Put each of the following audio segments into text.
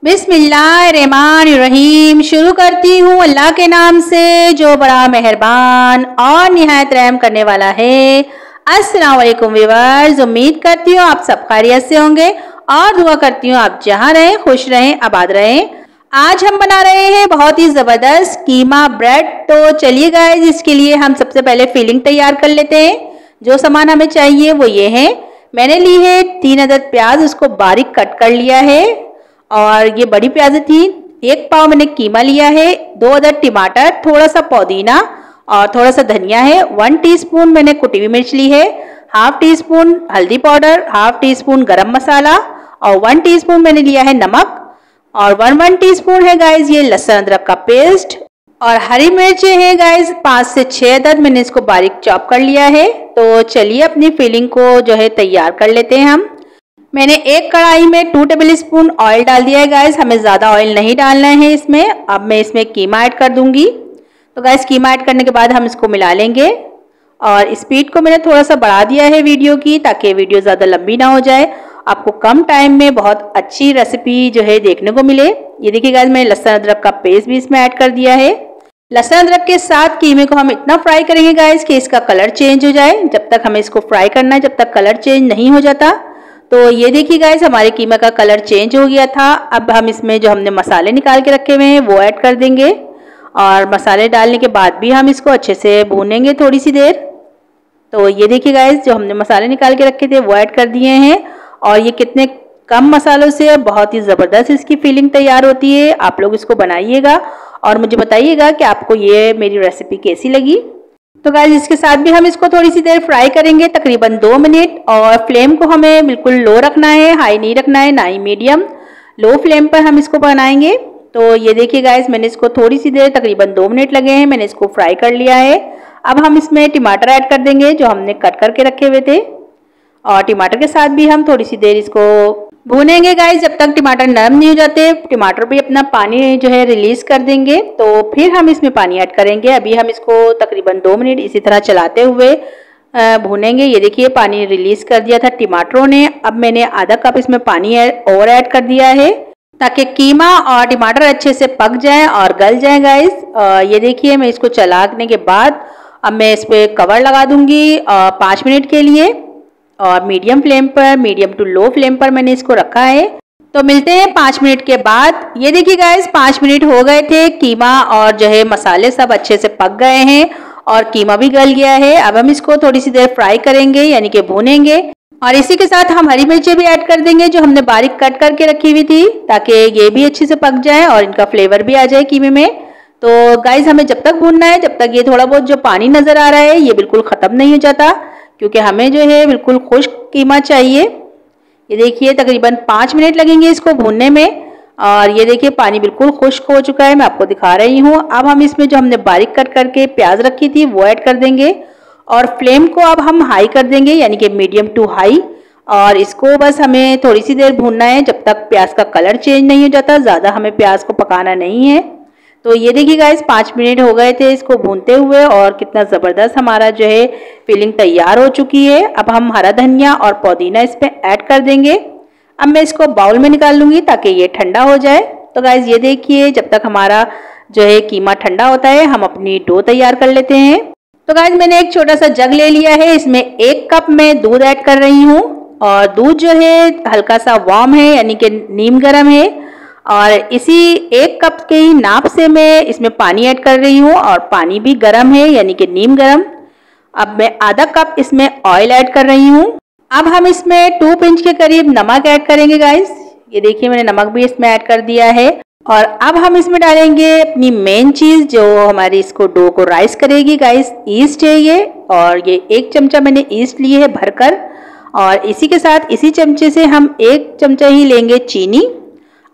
बिस्मिल्लाहिर्रहमानिर्रहीम। शुरू करती हूँ अल्लाह के नाम से जो बड़ा मेहरबान और निहायत रहम करने वाला है। अस्सलाम वालेकुम व्यूअर्स, उम्मीद करती हूँ आप सब खैरियत से होंगे और दुआ करती हूँ आप जहाँ रहें खुश रहें आबाद रहें। आज हम बना रहे हैं बहुत ही ज़बरदस्त कीमा ब्रेड। तो चलिए गाइस, इसके लिए हम सबसे पहले फिलिंग तैयार कर लेते हैं। जो सामान हमें चाहिए वो ये है। मैंने ली है 3 अदद प्याज, उसको बारीक कट कर लिया है और ये बड़ी प्याज थी। 1 पाव मैंने कीमा लिया है, 2 अदद टमाटर, थोड़ा सा पुदीना और थोड़ा सा धनिया है। 1 टीस्पून मैंने कुटी हुई मिर्च ली है, हाफ टी स्पून हल्दी पाउडर, हाफ टी स्पून गरम मसाला और 1 टीस्पून मैंने लिया है नमक और 1 टीस्पून है गाइज ये लहसुन अदरक का पेस्ट। और हरी मिर्चें हैं गाइज 5 से 6 अदद, मैंने इसको बारीक चॉप कर लिया है। तो चलिए अपनी फिलिंग को जो है तैयार कर लेते हैं हम। मैंने एक कढ़ाई में 2 टेबल स्पून ऑयल डाल दिया है गाइस। हमें ज़्यादा ऑयल नहीं डालना है इसमें। अब मैं इसमें कीमा ऐड कर दूंगी। तो गाइस कीमा ऐड करने के बाद हम इसको मिला लेंगे और स्पीड को मैंने थोड़ा सा बढ़ा दिया है वीडियो की, ताकि वीडियो ज़्यादा लंबी ना हो जाए, आपको कम टाइम में बहुत अच्छी रेसिपी जो है देखने को मिले। ये देखिए गाइस, मैंने लहसुन अदरक का पेस्ट भी इसमें ऐड कर दिया है। लहसुन अदरक के साथ कीमे को हम इतना फ्राई करेंगे गाइस कि इसका कलर चेंज हो जाए। जब तक हमें इसको फ्राई करना है, जब तक कलर चेंज नहीं हो जाता। तो ये देखिए गाइस, हमारे कीमा का कलर चेंज हो गया था। अब हम इसमें जो हमने मसाले निकाल के रखे हुए हैं वो ऐड कर देंगे और मसाले डालने के बाद भी हम इसको अच्छे से भूनेंगे थोड़ी सी देर। तो ये देखिए गाइस, जो हमने मसाले निकाल के रखे थे वो ऐड कर दिए हैं और ये कितने कम मसालों से बहुत ही ज़बरदस्त इसकी फीलिंग तैयार होती है। आप लोग इसको बनाइएगा और मुझे बताइएगा कि आपको ये मेरी रेसिपी कैसी लगी। तो गाइस, इसके साथ भी हम इसको थोड़ी सी देर फ्राई करेंगे, तकरीबन 2 मिनट। और फ्लेम को हमें बिल्कुल लो रखना है, हाई नहीं रखना है, ना ही मीडियम। लो फ्लेम पर हम इसको बनाएंगे। तो ये देखिए गाइस, मैंने इसको थोड़ी सी देर तकरीबन 2 मिनट लगे हैं, मैंने इसको फ्राई कर लिया है। अब हम इसमें टमाटर ऐड कर देंगे जो हमने कट करके रखे हुए थे और टमाटर के साथ भी हम थोड़ी सी देर इसको भूनेंगे गाइस, जब तक टमाटर नरम नहीं हो जाते। टमाटर भी अपना पानी जो है रिलीज कर देंगे, तो फिर हम इसमें पानी ऐड करेंगे। अभी हम इसको तकरीबन 2 मिनट इसी तरह चलाते हुए भूनेंगे। ये देखिए, पानी रिलीज कर दिया था टमाटरों ने। अब मैंने आधा कप इसमें पानी और ऐड कर दिया है ताकि कीमा और टमाटर अच्छे से पक जाए और गल जाए गाइस। ये देखिए, मैं इसको चलाने के बाद अब मैं इस पर कवर लगा दूंगी 5 मिनट के लिए और मीडियम फ्लेम पर, मीडियम टू लो फ्लेम पर मैंने इसको रखा है। तो मिलते हैं 5 मिनट के बाद। ये देखिए गाइस, 5 मिनट हो गए थे। कीमा और जो है मसाले सब अच्छे से पक गए हैं और कीमा भी गल गया है। अब हम इसको थोड़ी सी देर फ्राई करेंगे, यानी कि भूनेंगे। और इसी के साथ हम हरी मिर्चें भी ऐड कर देंगे जो हमने बारीक कट करके रखी हुई थी, ताकि ये भी अच्छे से पक जाए और इनका फ्लेवर भी आ जाए कीमे में। तो गाइस, हमें जब तक भूनना है, जब तक ये थोड़ा बहुत जो पानी नजर आ रहा है ये बिल्कुल खत्म नहीं हो जाता, क्योंकि हमें जो है बिल्कुल खुश्क कीमा चाहिए। ये देखिए, तकरीबन 5 मिनट लगेंगे इसको भूनने में और ये देखिए पानी बिल्कुल खुश्क हो चुका है, मैं आपको दिखा रही हूँ। अब हम इसमें जो हमने बारीक कट करके प्याज रखी थी वो ऐड कर देंगे और फ्लेम को अब हम हाई कर देंगे, यानी कि मीडियम टू हाई। और इसको बस हमें थोड़ी सी देर भूनना है जब तक प्याज का कलर चेंज नहीं हो जाता। ज़्यादा हमें प्याज को पकाना नहीं है। तो ये देखिए गाइस, 5 मिनट हो गए थे इसको भूनते हुए और कितना ज़बरदस्त हमारा जो है फिलिंग तैयार हो चुकी है। अब हम हरा धनिया और पुदीना इस पर ऐड कर देंगे। अब मैं इसको बाउल में निकाल लूँगी ताकि ये ठंडा हो जाए। तो गाइस, ये देखिए, जब तक हमारा जो है कीमा ठंडा होता है हम अपनी डो तैयार कर लेते हैं। तो गाइस, मैंने एक छोटा सा जग ले लिया है, इसमें 1 कप में दूध ऐड कर रही हूँ और दूध जो है हल्का सा वार्म है, यानी कि नीम गर्म है। और इसी 1 कप के ही नाप से मैं इसमें पानी ऐड कर रही हूँ और पानी भी गर्म है, यानी कि नीम गर्म। अब मैं आधा कप इसमें ऑयल ऐड कर रही हूँ। अब हम इसमें 2 पिंच के करीब नमक ऐड करेंगे गाइस। ये देखिए, मैंने नमक भी इसमें ऐड कर दिया है। और अब हम इसमें डालेंगे अपनी मेन चीज़ जो हमारी इसको डो को राइस करेगी गाइस, ईस्ट है ये। और ये 1 चमचा मैंने ईस्ट ली है भरकर और इसी के साथ इसी चमचे से हम 1 चमचा ही लेंगे चीनी।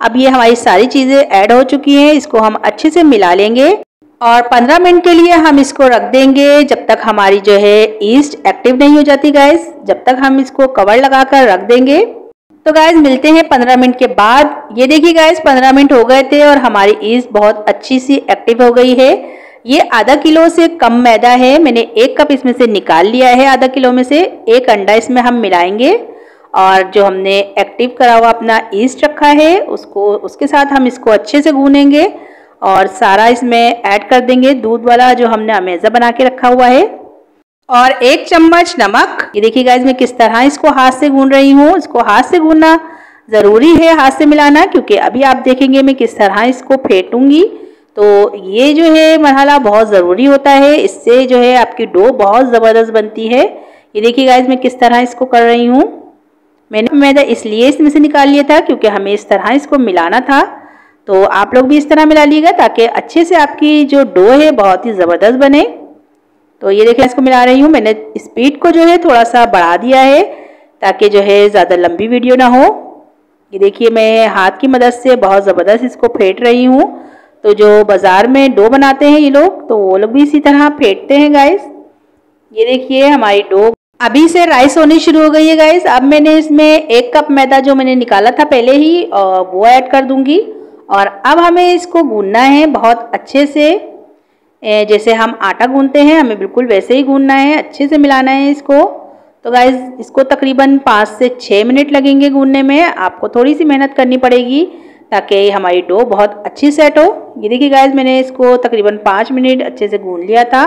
अब ये हमारी सारी चीज़ें ऐड हो चुकी हैं, इसको हम अच्छे से मिला लेंगे और 15 मिनट के लिए हम इसको रख देंगे, जब तक हमारी जो है ईस्ट एक्टिव नहीं हो जाती गाइस, जब तक हम इसको कवर लगाकर रख देंगे। तो गाइस, मिलते हैं 15 मिनट के बाद। ये देखिए गाइस, 15 मिनट हो गए थे और हमारी ईस्ट बहुत अच्छी सी एक्टिव हो गई है। ये आधा किलो से कम मैदा है, मैंने 1 कप इसमें से निकाल लिया है। आधा किलो में से 1 अंडा इसमें हम मिलाएंगे और जो हमने एक्टिव करा हुआ अपना ईस्ट रखा है उसके साथ हम इसको अच्छे से गूनेंगे और सारा इसमें ऐड कर देंगे दूध वाला जो हमने अमेज़ा बना के रखा हुआ है। और 1 चम्मच नमक। ये देखिए गाइस मैं किस तरह इसको हाथ से गून रही हूँ। इसको हाथ से गूनना ज़रूरी है, हाथ से मिलाना, क्योंकि अभी आप देखेंगे मैं किस तरह इसको फेंटूंगी। तो ये जो है मरहला बहुत ज़रूरी होता है, इससे जो है आपकी डो बहुत ज़बरदस्त बनती है। ये देखिए गाइस मैं किस तरह इसको कर रही हूँ। मैंने मैदा इसलिए इसमें से निकाल लिया था क्योंकि हमें इस तरह इसको मिलाना था। तो आप लोग भी इस तरह मिला लीजिएगा ताकि अच्छे से आपकी जो डो है बहुत ही ज़बरदस्त बने। तो ये देखिए इसको मिला रही हूँ। मैंने स्पीड को जो है थोड़ा सा बढ़ा दिया है ताकि जो है ज़्यादा लंबी वीडियो ना हो। ये देखिए मैं हाथ की मदद से बहुत ज़बरदस्त इसको फेंट रही हूँ। तो जो बाज़ार में डो बनाते हैं ये लोग, तो वो लोग भी इसी तरह फेंटते हैं गाइस। ये देखिए हमारी डो अभी से राइस होनी शुरू हो गई है गाइस। अब मैंने इसमें 1 कप मैदा जो मैंने निकाला था पहले ही वो ऐड कर दूंगी। और अब हमें इसको गूंदना है बहुत अच्छे से, जैसे हम आटा गूंदते हैं हमें बिल्कुल वैसे ही गूंदना है, अच्छे से मिलाना है इसको। तो गाइस इसको तकरीबन 5 से 6 मिनट लगेंगे गूंदने में। आपको थोड़ी सी मेहनत करनी पड़ेगी ताकि हमारी डो बहुत अच्छी सेट हो। ये देखिए गाइस मैंने इसको तकरीबन 5 मिनट अच्छे से गूंद लिया था।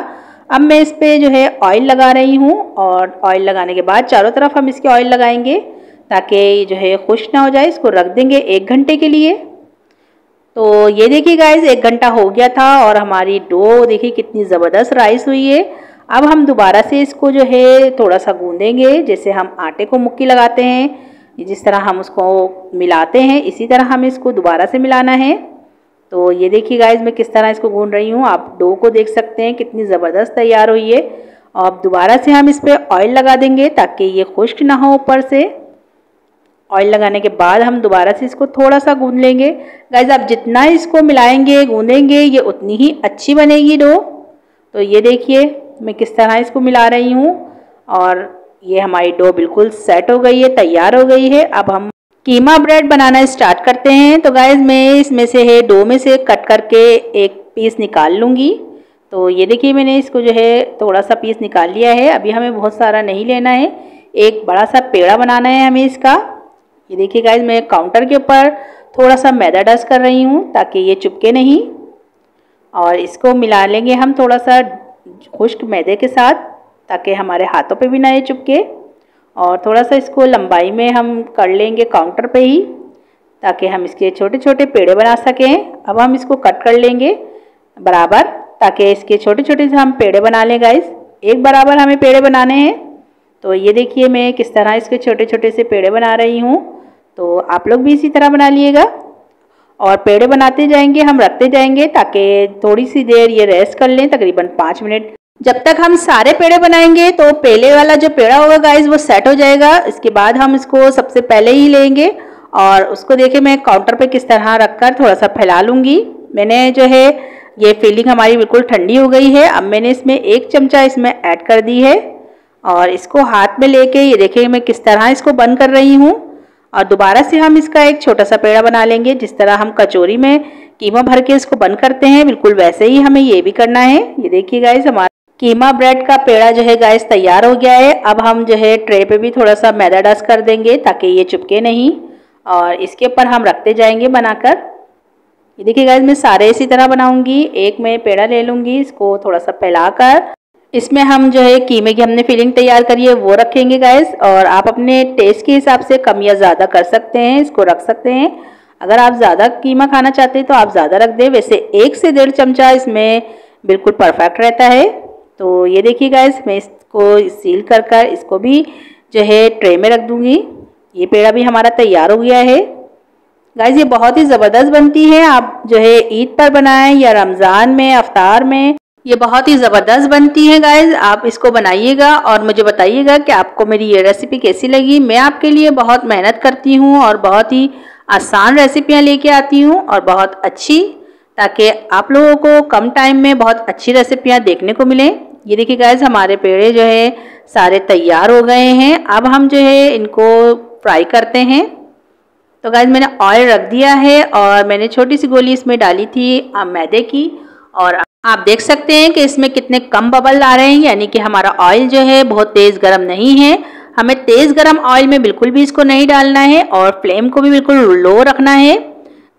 अब मैं इस पर जो है ऑयल लगा रही हूँ और ऑयल लगाने के बाद चारों तरफ हम इसके ऑयल लगाएंगे ताकि जो है खुश्क ना हो जाए। इसको रख देंगे 1 घंटे के लिए। तो ये देखिए गाइस 1 घंटा हो गया था और हमारी डो देखिए कितनी ज़बरदस्त राइस हुई है। अब हम दोबारा से इसको जो है थोड़ा सा गूंदेंगे, जैसे हम आटे को मुक्की लगाते हैं, जिस तरह हम उसको मिलाते हैं इसी तरह हमें इसको दोबारा से मिलाना है। तो ये देखिए गाइस मैं किस तरह इसको गूंद रही हूँ। आप डो को देख सकते हैं कितनी ज़बरदस्त तैयार हुई है। और दोबारा से हम इस पर ऑयल लगा देंगे ताकि ये खुश्क ना हो ऊपर से। ऑयल लगाने के बाद हम दोबारा से इसको थोड़ा सा गूंद लेंगे। गाइस आप जितना इसको मिलाएंगे गूंदेंगे ये उतनी ही अच्छी बनेगी डो। तो ये देखिए मैं किस तरह इसको मिला रही हूँ और ये हमारी डो बिल्कुल सेट हो गई है, तैयार हो गई है। अब हम कीमा ब्रेड बनाना स्टार्ट करते हैं। तो गाइस मैं इसमें से है डो में से कट करके एक पीस निकाल लूँगी। तो ये देखिए मैंने इसको जो है थोड़ा सा पीस निकाल लिया है। अभी हमें बहुत सारा नहीं लेना है, एक बड़ा सा पेड़ा बनाना है हमें इसका। ये देखिए गाइस मैं काउंटर के ऊपर थोड़ा सा मैदा डस्ट कर रही हूँ ताकि ये चिपके नहीं। और इसको मिला लेंगे हम थोड़ा सा खुश्क मैदे के साथ ताकि हमारे हाथों पे भी ना ये चिपके। और थोड़ा सा इसको लंबाई में हम कर लेंगे काउंटर पे ही ताकि हम इसके छोटे छोटे पेड़े बना सकें। अब हम इसको कट कर लेंगे बराबर ताकि इसके छोटे छोटे से हम पेड़े बना लें गाइस। एक बराबर हमें पेड़े बनाने हैं। तो ये देखिए मैं किस तरह इसके छोटे छोटे से पेड़े बना रही हूँ। तो आप लोग भी इसी तरह बना लिएगा और पेड़े बनाते जाएंगे, हम रखते जाएंगे ताकि थोड़ी सी देर ये रेस्ट कर लें, तकरीबन 5 मिनट। जब तक हम सारे पेड़े बनाएंगे तो पहले वाला जो पेड़ा होगा गाइस वो सेट हो जाएगा। इसके बाद हम इसको सबसे पहले ही लेंगे और उसको देखे मैं काउंटर पे किस तरह रखकर थोड़ा सा फैला लूँगी। मैंने जो है ये फिलिंग हमारी बिल्कुल ठंडी हो गई है। अब मैंने इसमें 1 चमचा इसमें ऐड कर दी है और इसको हाथ में लेके ये देखिए मैं किस तरह इसको बंद कर रही हूँ। और दोबारा से हम इसका एक छोटा सा पेड़ा बना लेंगे, जिस तरह हम कचौरी में कीमा भर के इसको बंद करते हैं बिल्कुल वैसे ही हमें ये भी करना है। ये देखिए गाइस हमारा कीमा ब्रेड का पेड़ा जो है गाइस तैयार हो गया है। अब हम जो है ट्रे पे भी थोड़ा सा मैदा डस्ट कर देंगे ताकि ये चिपके नहीं और इसके ऊपर हम रखते जाएंगे बनाकर। ये देखिए गाइस मैं सारे इसी तरह बनाऊंगी। एक मैं पेड़ा ले लूँगी, इसको थोड़ा सा फैलाकर इसमें हम जो है कीमे की हमने फिलिंग तैयार करी है वो रखेंगे गाइस। और आप अपने टेस्ट के हिसाब से कम या ज़्यादा कर सकते हैं, इसको रख सकते हैं। अगर आप ज़्यादा कीमा खाना चाहते हैं तो आप ज़्यादा रख दें, वैसे 1 से 1.5 चमचा इसमें बिल्कुल परफेक्ट रहता है। तो ये देखिए गाइस मैं इसको सील कर इसको भी जो है ट्रे में रख दूँगी। ये पेड़ा भी हमारा तैयार हो गया है गाइस। ये बहुत ही ज़बरदस्त बनती है। आप जो है ईद पर बनाएं या रमज़ान में, अफ्तार में, ये बहुत ही ज़बरदस्त बनती है गाइस। आप इसको बनाइएगा और मुझे बताइएगा कि आपको मेरी ये रेसिपी कैसी लगी। मैं आपके लिए बहुत मेहनत करती हूँ और बहुत ही आसान रेसिपियाँ लेके आती हूँ और बहुत अच्छी, ताकि आप लोगों को कम टाइम में बहुत अच्छी रेसिपियाँ देखने को मिलें। ये देखिए गाइस हमारे पेड़े जो है सारे तैयार हो गए हैं। अब हम जो है इनको फ्राई करते हैं। तो गाइस मैंने ऑयल रख दिया है और मैंने छोटी सी गोली इसमें डाली थी मैदे की और आप देख सकते हैं कि इसमें कितने कम बबल आ रहे हैं, यानी कि हमारा ऑयल जो है बहुत तेज़ गर्म नहीं है। हमें तेज़ गरम ऑयल में बिल्कुल भी इसको नहीं डालना है और फ्लेम को भी बिल्कुल लो रखना है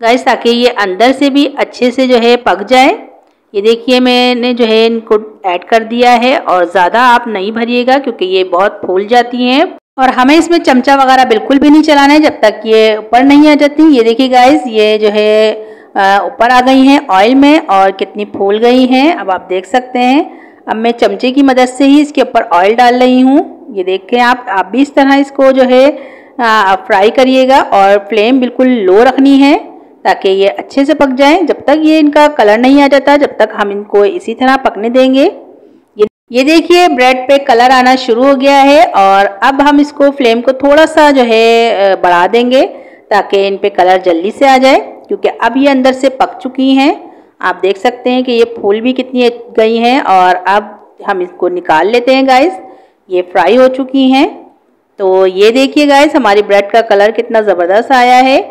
गाइस, ताकि ये अंदर से भी अच्छे से जो है पक जाए। ये देखिए मैंने जो है इनको ऐड कर दिया है और ज़्यादा आप नहीं भरिएगा क्योंकि ये बहुत फूल जाती हैं। और हमें इसमें चमचा वगैरह बिल्कुल भी नहीं चलाना है जब तक ये ऊपर नहीं आ जाती। ये देखिए गाइस, ये जो है ऊपर आ गई हैं ऑयल में और कितनी फूल गई हैं, अब आप देख सकते हैं। अब मैं चमचे की मदद से ही इसके ऊपर ऑयल डाल रही हूँ। ये देखें आप भी इस तरह इसको जो है फ्राई करिएगा और फ्लेम बिल्कुल लो रखनी है ताकि ये अच्छे से पक जाएं। जब तक ये इनका कलर नहीं आ जाता जब तक हम इनको इसी तरह पकने देंगे। ये देखिए ब्रेड पे कलर आना शुरू हो गया है और अब हम इसको फ्लेम को थोड़ा सा जो है बढ़ा देंगे ताकि इन पे कलर जल्दी से आ जाए, क्योंकि अब ये अंदर से पक चुकी हैं। आप देख सकते हैं कि ये फूल भी कितनी गई हैं और अब हम इसको निकाल लेते हैं गाइस। ये फ्राई हो चुकी हैं। तो ये देखिए गाइस, हमारी ब्रेड का कलर कितना ज़बरदस्त आया है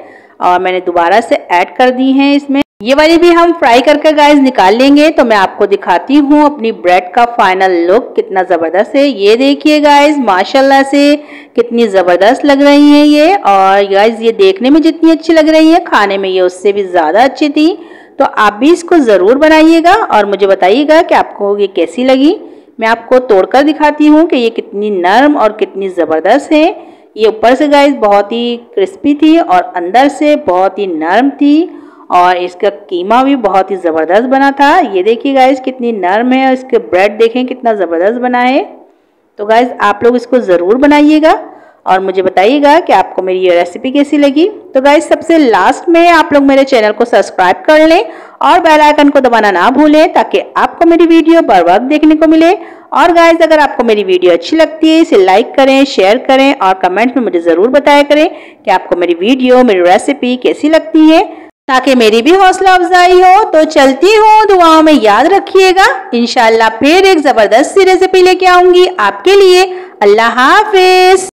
और मैंने दोबारा से ऐड कर दी हैं इसमें। ये वाली भी हम फ्राई करके गाइस निकाल लेंगे। तो मैं आपको दिखाती हूँ अपनी ब्रेड का फाइनल लुक कितना ज़बरदस्त है। ये देखिए गाइस, माशाल्लाह से कितनी ज़बरदस्त लग रही हैं ये। और गाइस ये देखने में जितनी अच्छी लग रही है, खाने में ये उससे भी ज़्यादा अच्छी थी। तो आप भी इसको ज़रूर बनाइएगा और मुझे बताइएगा कि आपको ये कैसी लगी। मैं आपको तोड़कर दिखाती हूँ कि ये कितनी नरम और कितनी ज़बरदस्त है। ये ऊपर से गाइस बहुत ही क्रिस्पी थी और अंदर से बहुत ही नरम थी और इसका कीमा भी बहुत ही ज़बरदस्त बना था। ये देखिए गाइस कितनी नरम है और इसके ब्रेड देखें कितना ज़बरदस्त बना है। तो गाइस आप लोग इसको ज़रूर बनाइएगा और मुझे बताइएगा कि आपको मेरी ये रेसिपी कैसी लगी। तो गाइस सबसे लास्ट में आप लोग मेरे चैनल को सब्सक्राइब कर लें और बेल आइकन को दबाना ना भूलें ताकि आपको मेरी वीडियो बर वक्त देखने को मिले। और गाइस अगर आपको मेरी वीडियो अच्छी लगती है इसे लाइक करें, शेयर करें और कमेंट में मुझे ज़रूर बताया करें कि आपको मेरी वीडियो, मेरी रेसिपी कैसी लगती है, ताकि मेरी भी हौसला अफजाई हो। तो चलती हूँ, दुआओं में याद रखिएगा। इंशाल्लाह फिर एक ज़बरदस्त सी रेसिपी लेके आऊँगी आपके लिए। अल्लाह हाफिज।